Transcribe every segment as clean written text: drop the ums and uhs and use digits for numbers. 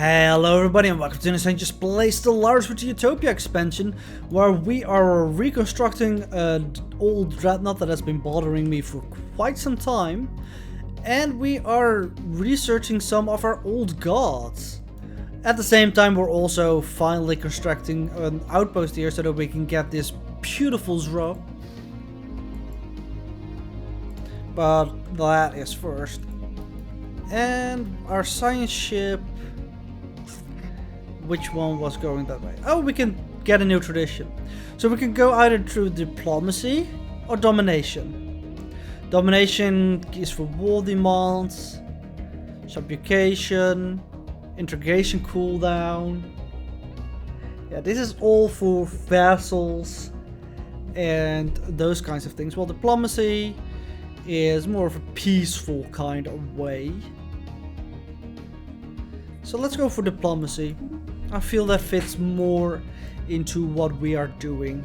Hello everybody and welcome to this Just Play Stellaris with the Utopia expansion, where we are reconstructing an old dreadnought that has been bothering me for quite some time, and we are researching some of our old gods. At the same time, we're also finally constructing an outpost here so that we can get this beautiful Zro. But that is first. And our science ship... Which one was going that way? Oh, we can get a new tradition. So we can go either through diplomacy or domination. Domination is for war demands, subjugation, integration cooldown. Yeah, this is all for vassals and those kinds of things. Well, diplomacy is more of a peaceful kind of way. So let's go for diplomacy. I feel that fits more into what we are doing.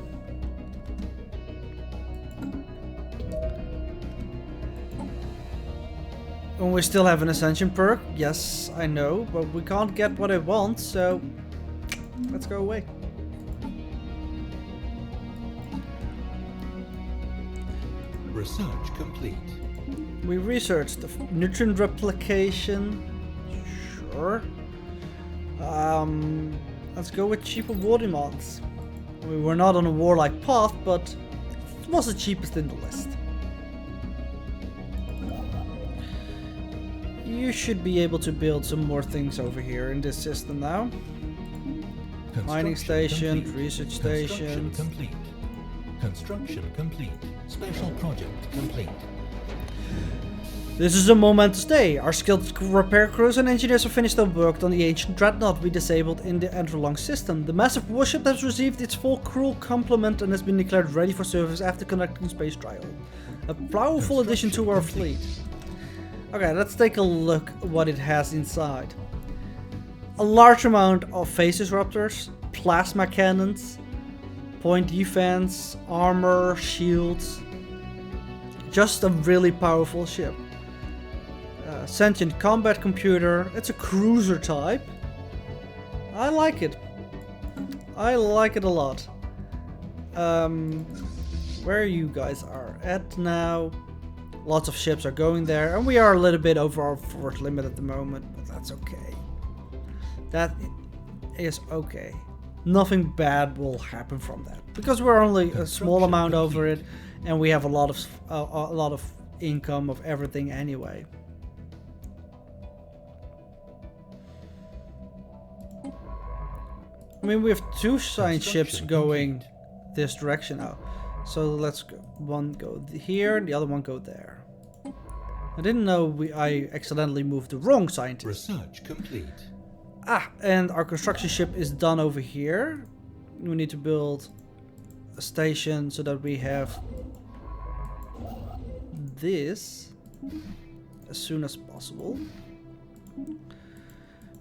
And we still have an ascension perk. Yes, I know, but we can't get what I want, so let's go away. Research complete. We researched the nutrient replication. Sure. Let's go with cheaper war demands. We were not on a warlike path, but it was the cheapest in the list. You should be able to build some more things over here in this system now. Mining station, research station. Complete. Construction complete. Special project complete. This is a moment to stay. Our skilled repair crews and engineers have finished their work on the ancient dreadnought we disabled in the Enterlong system. The massive warship has received its full crew complement and has been declared ready for service after conducting space trial. A powerful addition to our fleet. Okay, let's take a look at what it has inside. A large amount of phase disruptors, plasma cannons, point defense, armor, shields. Just a really powerful ship. Sentient combat computer. It's a cruiser type. I like it. I like it a lot. Where you guys are at now. Lots of ships are going there, and we are a little bit over our force limit at the moment, but that's okay. That is okay. Nothing bad will happen from that because we're only a small amount over it, and we have a lot of income of everything anyway. I mean, we have two science ships going this direction now. So let's go. One go here, the other one go there. I didn't know I accidentally moved the wrong scientist. Research complete. Ah, and our construction ship is done over here. We need to build a station so that we have this as soon as possible.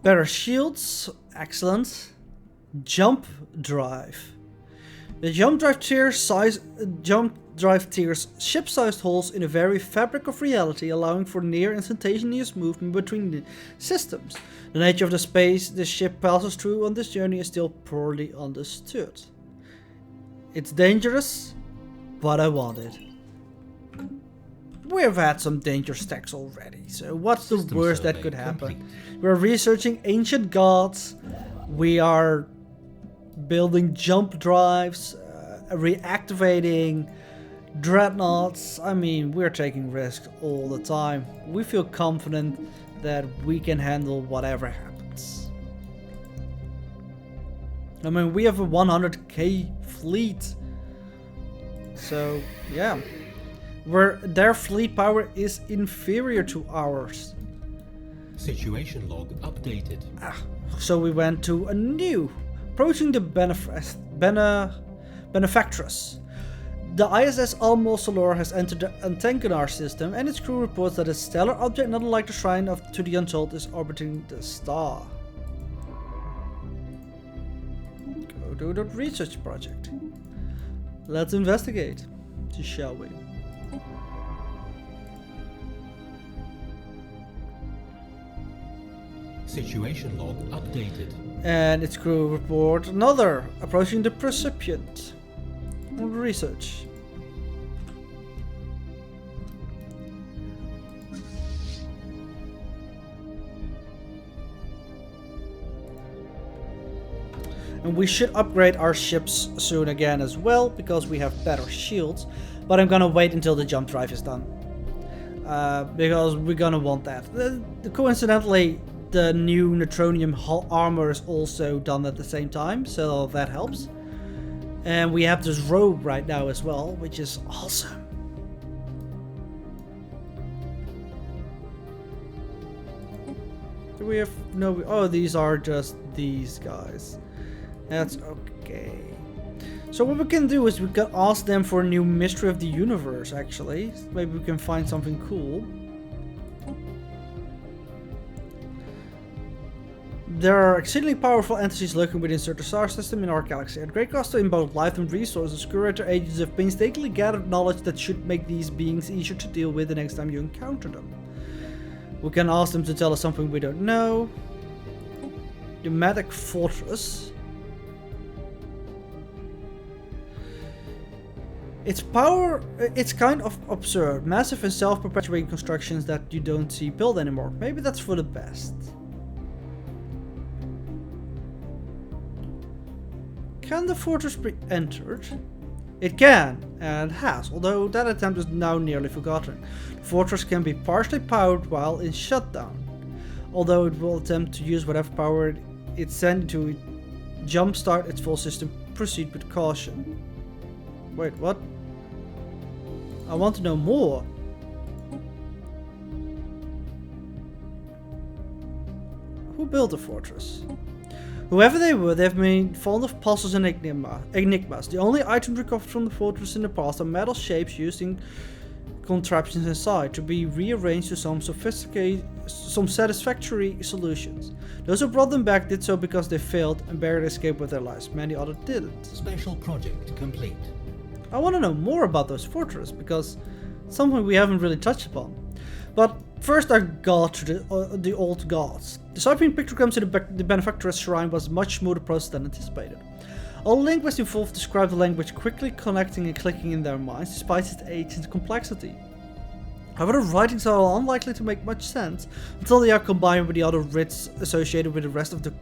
Better shields, excellent. Jump drive. The jump drive tiers ship-sized holes in a very fabric of reality, allowing for near instantaneous movement between the systems. The nature of the space the ship passes through on this journey is still poorly understood. It's dangerous, but I want it. We've had some danger stacks already, so what's the worst that could happen? We're researching ancient gods. We are building jump drives, reactivating dreadnoughts. I mean, we're taking risks all the time. We feel confident that we can handle whatever happens. I mean, we have a 100k fleet. So, yeah. Their fleet power is inferior to ours. Situation log updated. So we went to a new. Approaching the Benefactress. The ISS Almosolor has entered the Antengonar system, and its crew reports that a stellar object not unlike the Shrine to the Untold is orbiting the star. Go do the research project. Let's investigate, shall we? Situation log updated. And its crew report another approaching the recipient. Research. And we should upgrade our ships soon again as well, because we have better shields. But I'm gonna wait until the jump drive is done. Because we're gonna want that. Coincidentally, the new neutronium armor is also done at the same time, so that helps. And we have this robe right now as well, which is awesome. Do we have no? Oh, these are just these guys. That's okay. So what we can do is we can ask them for a new mystery of the universe, actually. Maybe we can find something cool. There are exceedingly powerful entities lurking within certain star system in our galaxy. At great cost in both life and resources, curator agents have painstakingly gathered knowledge that should make these beings easier to deal with the next time you encounter them. We can ask them to tell us something we don't know. The Magic Fortress. Its power, it's kind of absurd. Massive and self-perpetuating constructions that you don't see built anymore. Maybe that's for the best. Can the fortress be entered? It can, and has, although that attempt is now nearly forgotten. The fortress can be partially powered while in shutdown, although it will attempt to use whatever power it's sent to jumpstart its full system. Proceed with caution. Wait, what? I want to know more. Who built the fortress? Whoever they were, they've been fond of puzzles and enigmas. The only items recovered from the fortress in the past are metal shapes used in contraptions inside to be rearranged to some satisfactory solutions. Those who brought them back did so because they failed and barely escaped with their lives. Many others didn't. Special project complete. I want to know more about those fortresses because it's something we haven't really touched upon. But first I got to the old gods. Deciphering pictograms in the benefactor's shrine was a much smoother process than anticipated. All linguists involved described the language quickly connecting and clicking in their minds despite its age and complexity. However, the writings are unlikely to make much sense until they are combined with the other writs associated with the rest of the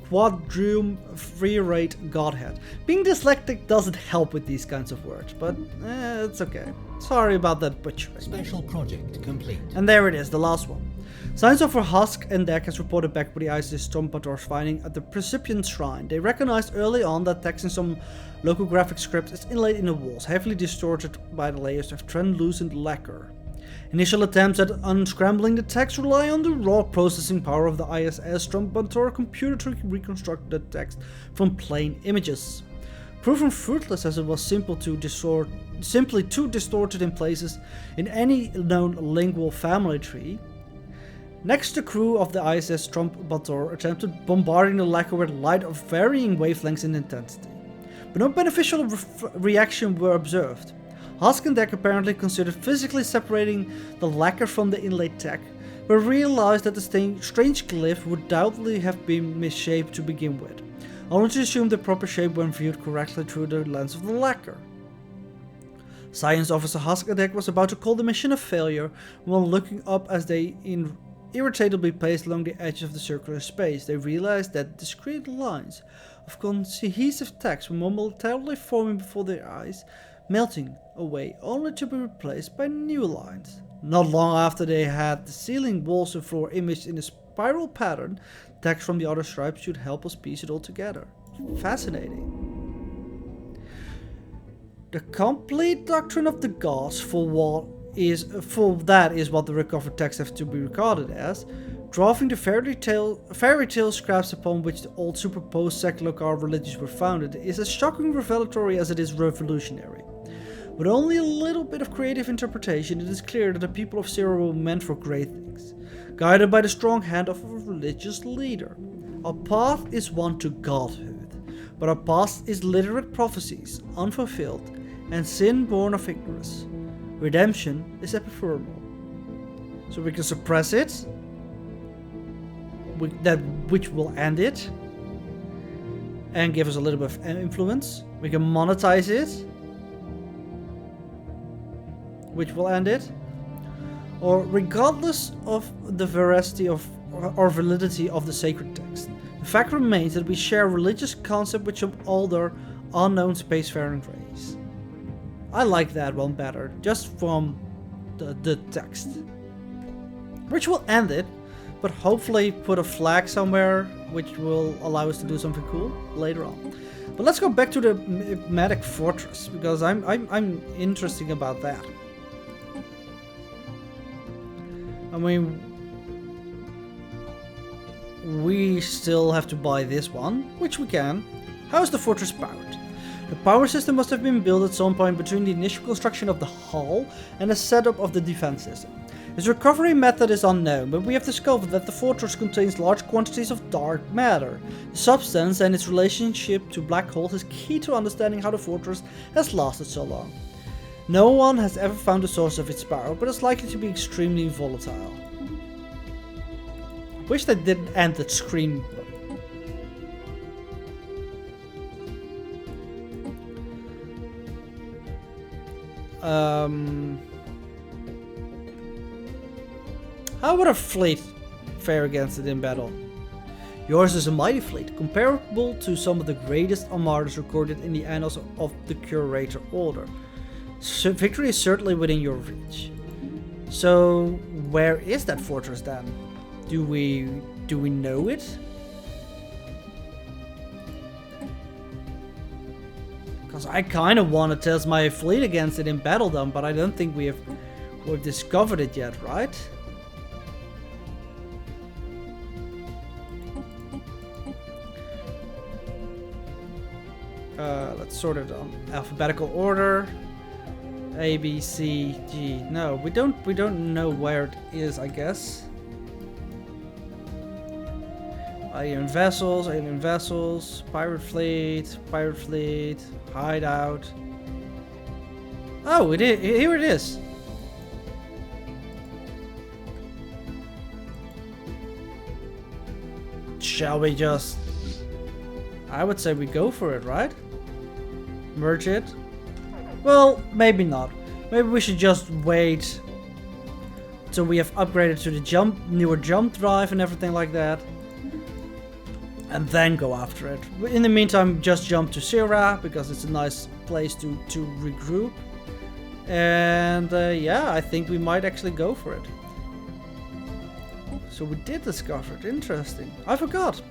quadriumvirate godhead. Being dyslexic doesn't help with these kinds of words, but it's okay. Sorry about that butchering. Special project complete. And there it is, the last one. Science officer Husk and Deck has reported back by the ISS Trumpador's finding at the Recipient Shrine. They recognized early on that text in some logographic scripts is inlaid in the walls, heavily distorted by the layers of translucent lacquer. Initial attempts at unscrambling the text rely on the raw processing power of the ISS Trumpador computer to reconstruct the text from plain images. Proven fruitless as it was simply too distorted in places in any known lingual family tree, next, the crew of the ISS Trumpador attempted bombarding the lacquer with light of varying wavelengths and intensity, but no beneficial reaction were observed. Husk and Deck apparently considered physically separating the lacquer from the inlaid tech, but realized that the strange glyph would doubtfully have been misshaped to begin with, only to assume the proper shape when viewed correctly through the lens of the lacquer. Science Officer Husk and Deck was about to call the mission a failure when looking up as they irritably paced along the edge of the circular space. They realized that discrete lines of cohesive text were momentarily forming before their eyes, melting away only to be replaced by new lines. Not long after they had the ceiling, walls and floor imaged in a spiral pattern, text from the other stripes should help us piece it all together. Fascinating. The complete doctrine of the gods for that is what the recovered texts have to be regarded as, drawing the fairy tale scraps upon which the old superposed secular religions were founded is as shocking revelatory as it is revolutionary. With only a little bit of creative interpretation, it is clear that the people of Zero were meant for great things, guided by the strong hand of a religious leader. Our path is one to godhood, but our past is littered with prophecies, unfulfilled, and sin born of ignorance. Redemption is ephemeral. So we can suppress it. Which will end it. And give us a little bit of influence. We can monetize it. Which will end it. Or regardless of the veracity of or validity of the sacred text, the fact remains that we share a religious concept with some older, unknown spacefaring race. I like that one better, just from the text. Which will end it, but hopefully put a flag somewhere which will allow us to do something cool later on. But let's go back to the Medic Fortress, because I'm interested about that. I mean, we still have to buy this one, which we can. How is the fortress powered? The power system must have been built at some point between the initial construction of the hull and the setup of the defense system. Its recovery method is unknown, but we have discovered that the fortress contains large quantities of dark matter. The substance and its relationship to black holes is key to understanding how the fortress has lasted so long. No one has ever found the source of its power, but it's likely to be extremely volatile. Wish they didn't end that screen. How would a fleet fare against it in battle? Yours is a mighty fleet, comparable to some of the greatest armadas recorded in the annals of the Curator Order. So victory is certainly within your reach. So where is that fortress then? Do we know it? Because I kind of want to test my fleet against it in battle then, but I don't think we've discovered it yet, right? Let's sort it on alphabetical order. A, B, C, G. No, we don't know where it is, I guess. Alien vessels, pirate fleet, hideout. Oh, here it is. Shall we just... I would say we go for it, right? Merge it. Well, maybe not. Maybe we should just wait till we have upgraded to the newer jump drive and everything like that. And then go after it. In the meantime, just jump to Sierra, because it's a nice place to regroup. And yeah, I think we might actually go for it. So we did discover it. Interesting. I forgot.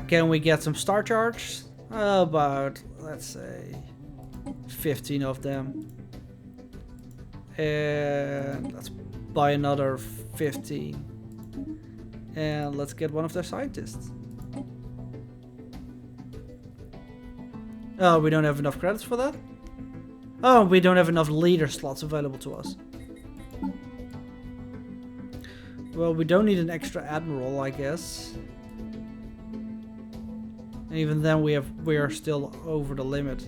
Can we get some star charge? About, let's say, 15 of them. And let's buy another 15. And let's get one of their scientists. Oh, we don't have enough credits for that? Oh, we don't have enough leader slots available to us. Well, we don't need an extra admiral, I guess. And even then we are still over the limit.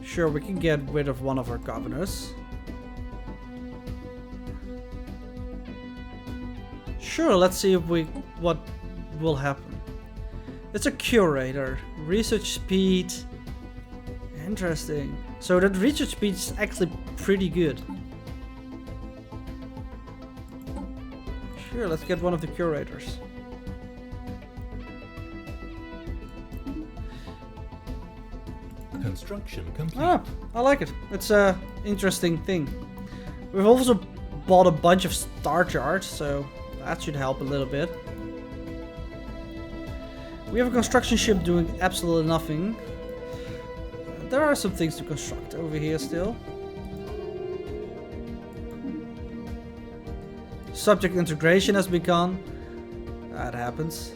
Sure, we can get rid of one of our governors. Sure, let's see if what will happen. It's a curator. Research speed. Interesting. So that research speed is actually pretty good. Sure, let's get one of the curators. Construction complete. Ah, I like it. It's a interesting thing. We've also bought a bunch of star charts, so that should help a little bit. We have a construction ship doing absolutely nothing. There are some things to construct over here still. Subject integration has begun. That happens.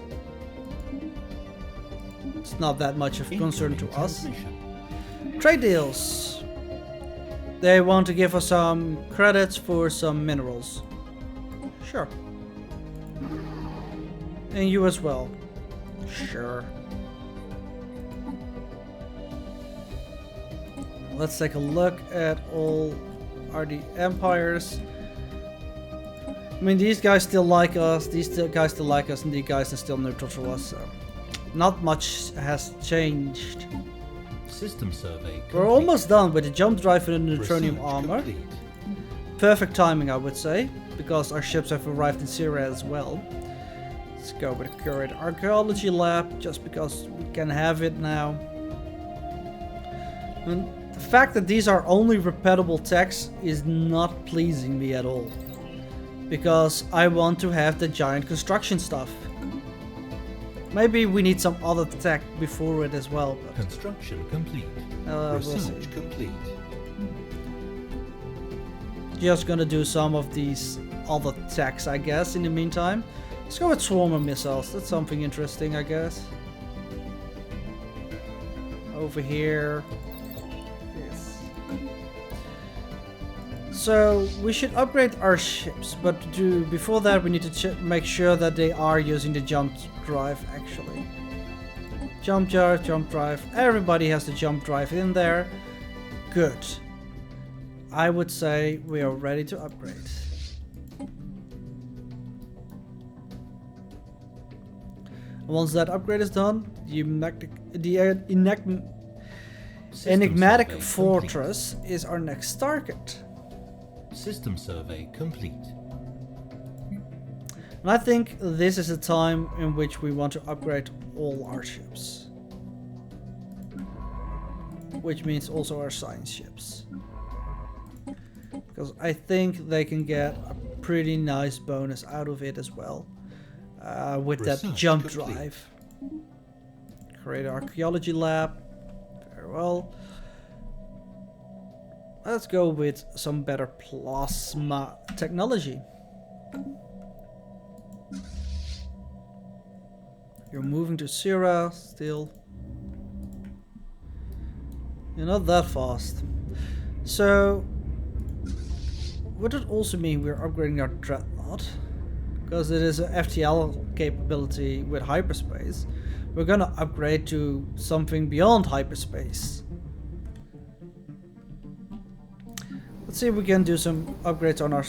It's not that much of concern to us. Trade deals. They want to give us some credits for some minerals. Sure. And you as well. Sure. Let's take a look at all the empires. I mean, these guys still like us, guys still like us, and these guys are still neutral to us, so not much has changed. System survey complete. We're almost done with the jump drive and the neutronium armor. Complete. Perfect timing, I would say, because our ships have arrived in Syria as well. Let's go with the current archaeology lab, just because we can have it now. And the fact that these are only repeatable techs is not pleasing me at all. Because I want to have the giant construction stuff. Maybe we need some other tech before it as well. But Construction complete. we'll Research see. complete. Just gonna do some of these other techs, I guess, in the meantime. Let's go with swarmer missiles. That's something interesting, I guess. Over here. Yes. So we should upgrade our ships, but before that we need to make sure that they are using the jump drive actually. Jump drive. Everybody has the jump drive in there. Good. I would say we are ready to upgrade. Once that upgrade is done, the enigmatic survey fortress is our next target. System survey complete. And I think this is a time in which we want to upgrade all our ships. Which means also our science ships. Because I think they can get a pretty nice bonus out of it as well. With that Research jump complete. drive. Create an archaeology lab. Very well. Let's go with some better plasma technology. You're moving to Syrah still. You're not that fast. So, would it also mean we're upgrading our Dreadnought? Because it is an FTL capability with hyperspace. We're gonna upgrade to something beyond hyperspace. Let's see if we can do some upgrades on our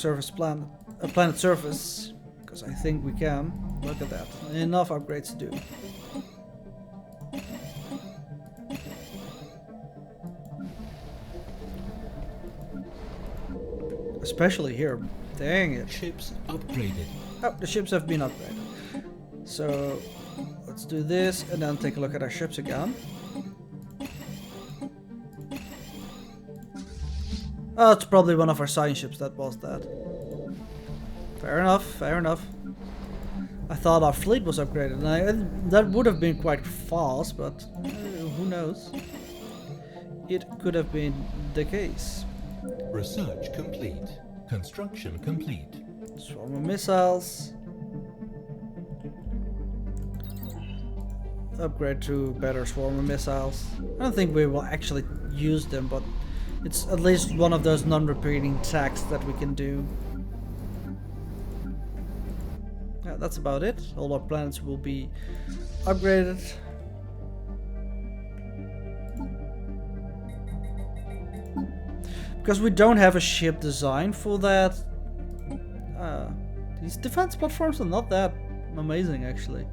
planet surface. Because I think we can. Look at that. Enough upgrades to do. Especially here. Dang it. Ships upgraded. Oh, the ships have been upgraded. So, let's do this and then take a look at our ships again. Oh, it's probably one of our science ships that was that. Fair enough, fair enough. I thought our fleet was upgraded, and that would have been quite fast, but who knows? It could have been the case. Research complete. Construction complete. Swarmer missiles. Upgrade to better swarmer missiles. I don't think we will actually use them, but it's at least one of those non-repeating attacks that we can do. Yeah, that's about it. All our planets will be upgraded. Because we don't have a ship design for that. These defense platforms are not that amazing actually.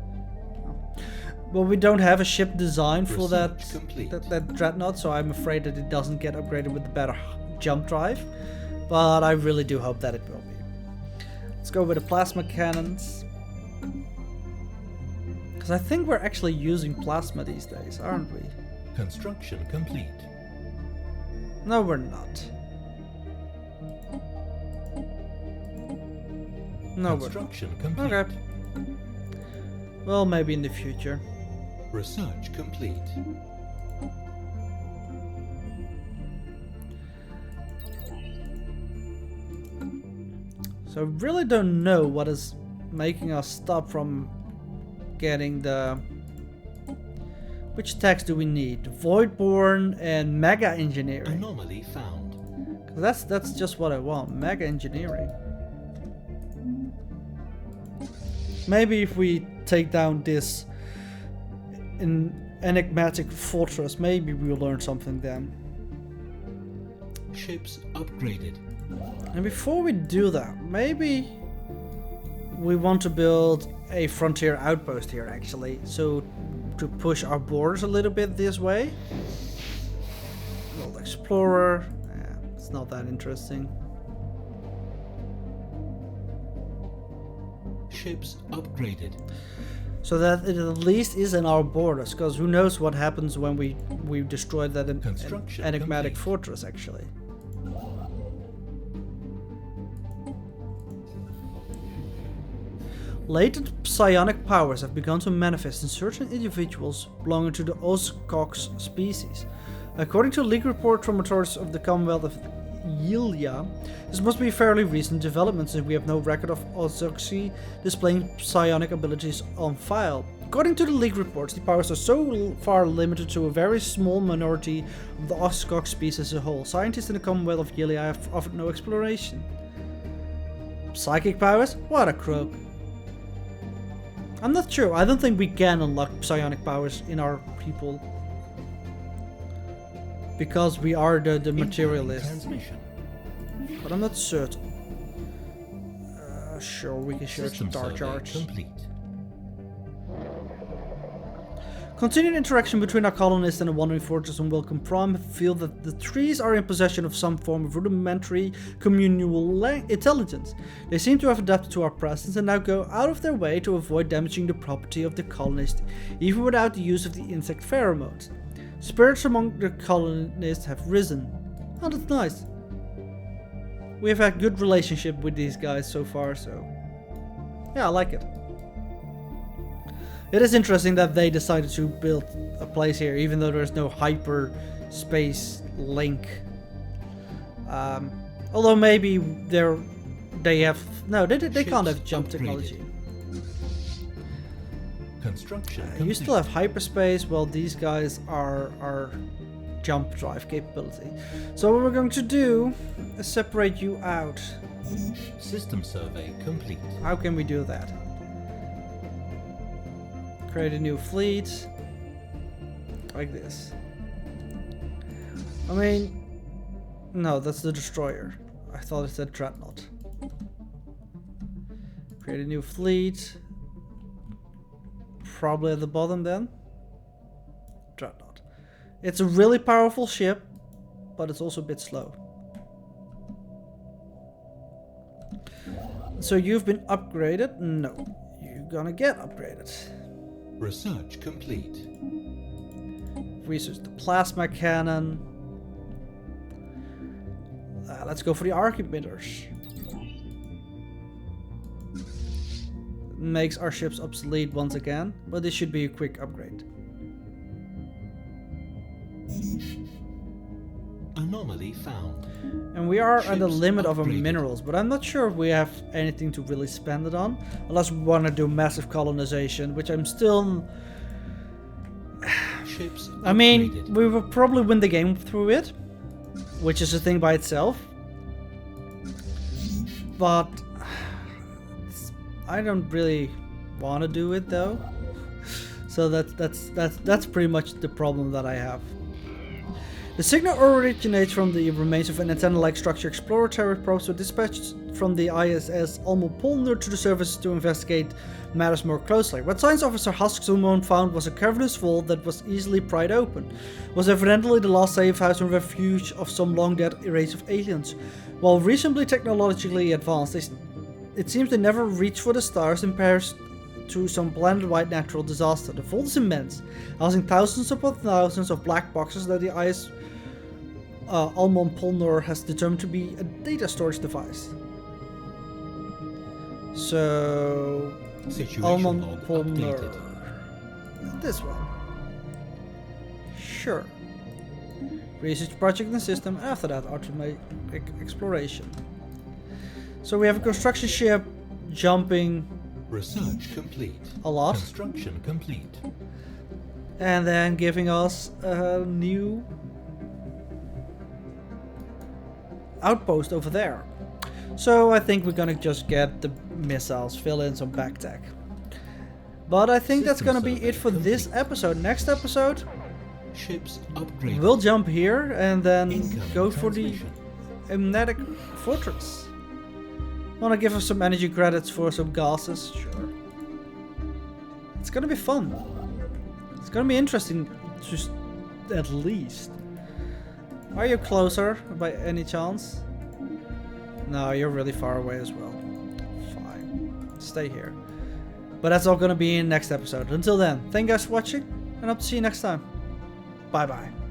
But we don't have a ship design for that Dreadnought, so I'm afraid that it doesn't get upgraded with the better jump drive. But I really do hope that it will be. Let's go with the plasma cannons. Because I think we're actually using plasma these days, aren't we? Construction complete. No, we're not. No, we're not. Construction complete. Okay. Well, maybe in the future. Research complete. So I really don't know what is making us stop from getting the... Which text do we need? Voidborn and Mega Engineering. Anomaly found. That's just what I want. Mega Engineering. Maybe if we take down this enigmatic fortress, maybe we'll learn something then. Ships upgraded. And before we do that, maybe we want to build a frontier outpost here actually. So to push our borders a little bit this way. World Explorer. It's not that interesting. Ships upgraded. So that it at least is in our borders, because who knows what happens when we destroy that enigmatic complete. fortress actually. Latent psionic powers have begun to manifest in certain individuals belonging to the Oscox species. According to a leaked report from authorities of the Commonwealth of Yilia, this must be a fairly recent development since we have no record of Oscoxi displaying psionic abilities on file. According to the leaked reports, the powers are so far limited to a very small minority of the Oscox species as a whole. Scientists in the Commonwealth of Yilia have offered no exploration. Psychic powers? What a croak. I'm not sure. I don't think we can unlock psionic powers in our people. Because we are the materialists. But I'm not certain. Sure, we can search the Dark Charts. Complete. Continued interaction between our colonists and the Wandering Fortress on Welcome Prime feel that the trees are in possession of some form of rudimentary communal intelligence. They seem to have adapted to our presence and now go out of their way to avoid damaging the property of the colonists, even without the use of the insect pheromones. Spirits among the colonists have risen. Oh, that's nice. We have had good relationship with these guys so far, so yeah, I like it. It is interesting that they decided to build a place here, even though there's no hyperspace link. Although maybe they can't have jump technology. Construction You still have hyperspace, while these guys are jump drive capability. So what we're going to do is separate you out. System survey complete. How can we do that? Create a new fleet. Like this. I mean, no, that's the destroyer. I thought it said dreadnought. Create a new fleet. Probably at the bottom then. Dreadnought. It's a really powerful ship, but it's also a bit slow. So you've been upgraded? No. You're gonna get upgraded. Research complete. Research the plasma cannon. Let's go for the arc emitters. Makes our ships obsolete once again, but this should be a quick upgrade. Anomaly found. And we are at the Ships limit of our upgraded. minerals, but I'm not sure if we have anything to really spend it on. Unless we want to do massive colonization, which I'm still... Ships I mean, upgraded. we will probably win the game through it, which is a thing by itself. But I don't really want to do it though. So that's pretty much the problem that I have. The signal originates from the remains of an antenna-like structure. Exploratory probes were dispatched from the ISS Almopolner to the surface to investigate matters more closely. What Science Officer Huskzumon found was a cavernous vault that was easily pried open. It was evidently the last safe house and refuge of some long-dead race of aliens. While reasonably technologically advanced, it seems they never reached for the stars in Paris to some planet-wide natural disaster. The vault is immense, housing thousands upon thousands of black boxes that the ISS Almopolner has determined to be a data storage device. So, Situation log Almopolner. updated. This one. Sure. Research project and system. After that, automate exploration. So we have a construction ship jumping Research complete. a lot, Construction complete. and then giving us a new outpost over there. So I think we're gonna just get the missiles, fill in some back tech. But I think that's gonna be it for this episode. Next episode, Ships upgraded. we'll jump here and then Incoming go for the transmission. amnetic fortress. Wanna give us some energy credits for some gases? Sure. It's gonna be fun. It's gonna be interesting, just at least. Are you closer by any chance? No, you're really far away as well. Fine. Stay here. But that's all gonna be in next episode. Until then, thank you guys for watching, and hope to see you next time. Bye bye.